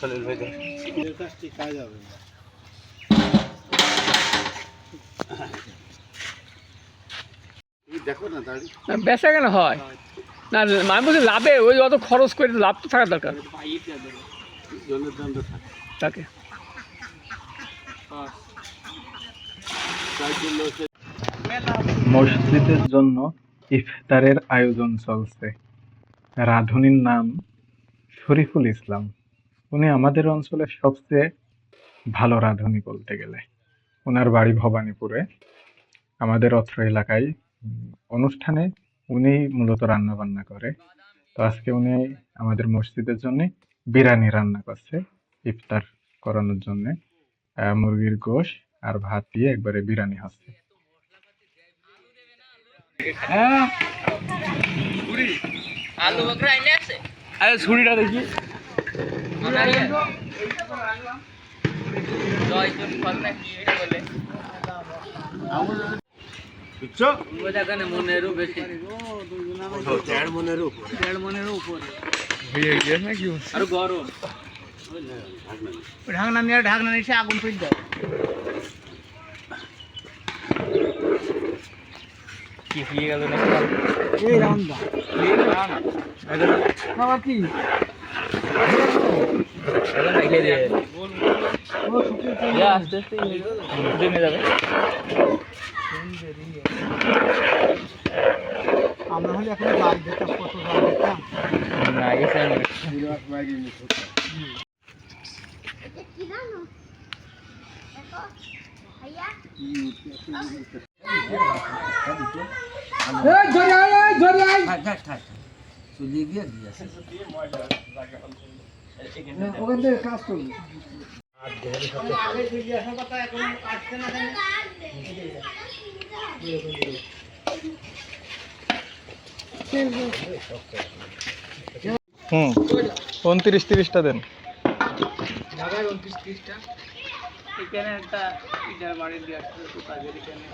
খলিল ভাই দেখো না দাঁড়ি বেচা কেন হয় না আমি বলছি লাভে ওই অত খরচ করে লাভ তো থাকা দরকার জলের দামটা তাকে মসজিদের জন্য ইফতারের আয়োজন চলছে। রাঁধুনির নাম শরীফুল ইসলাম। উনি আমাদের অঞ্চলের সবচেয়ে ভালো রাঁধুনি বলতে গেলে। ওনার বাড়ি ভবানীপুরে। আমাদের অত্র এলাকায় অনুষ্ঠানে উনি মূলত রান্না বান্না করে। তো আজকে উনি আমাদের মসজিদের জন্য বিরিয়ানি রান্না করছে ইফতার করানোর জন্য। মুরগির গোশ আর ভাত দিয়ে একবারে বিরিয়ানি হচ্ছে। আলু বকরা আইনে আছে আরে ছুরিটা দেখি জয় তো ফল না কি এটা বলে বুঝছো ওই দেখেন মনেরও বেশি দেড় মনেরও উপরে হয়ে গিয়ে না কি আর গরম ঢাকনা নিয়ে আগুন পিট দাও কি হয়ে গেল না এই রাউন্ডা বাবা কি এটা নাইলে দে ও শুকিয়ে যা আস্তে আস্তে জমে যাবে আমরা হলে এখন জাল দিতাম কত জাল দিতাম না এসে আমি বিরাট বাইরে নিয়ে এটা কি জানো দেখো ভাইয়া এই ধরে আই থাক চলে গিয়ে দিয়েছে ওখান থেকে কাজ করবি হুম 29-30টা দেন। ঢাকায় 29-30টা এখানে একটা ইটার বাড়ি দিয়ে আসছে তো কাজের এখানে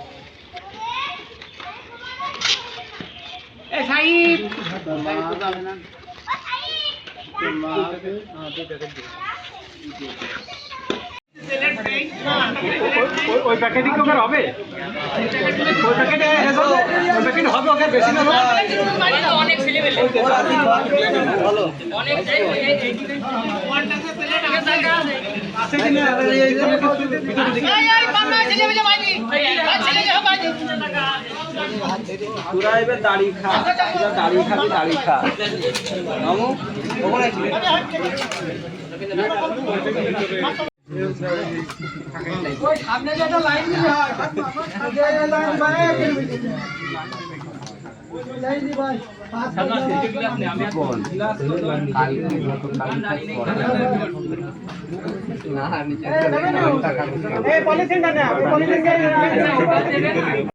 এ সাইদ তো যাবে না ওই প্যাকেটে কি ওখানে হবে ওই প্যাকেটে হবে ওকে বেশি না অনেক ছেলে পেলে ভালো অনেক আছে কি না এই বাবা ছেলে পেলে বাজি ছেলে যে বাজি পুরা এবে দাড়ি খা পুরা দাড়ি খাবি দাড়ি খা মামু ওখানে ছিল ওই সামনে যেটা লাইন দিই হয় আগে লাইন বানায় লাইন দি ভাই সামনে থেকে গ্লাস নে আমি গ্লাস না নিচে এই পলিথিনটা না পলিথিন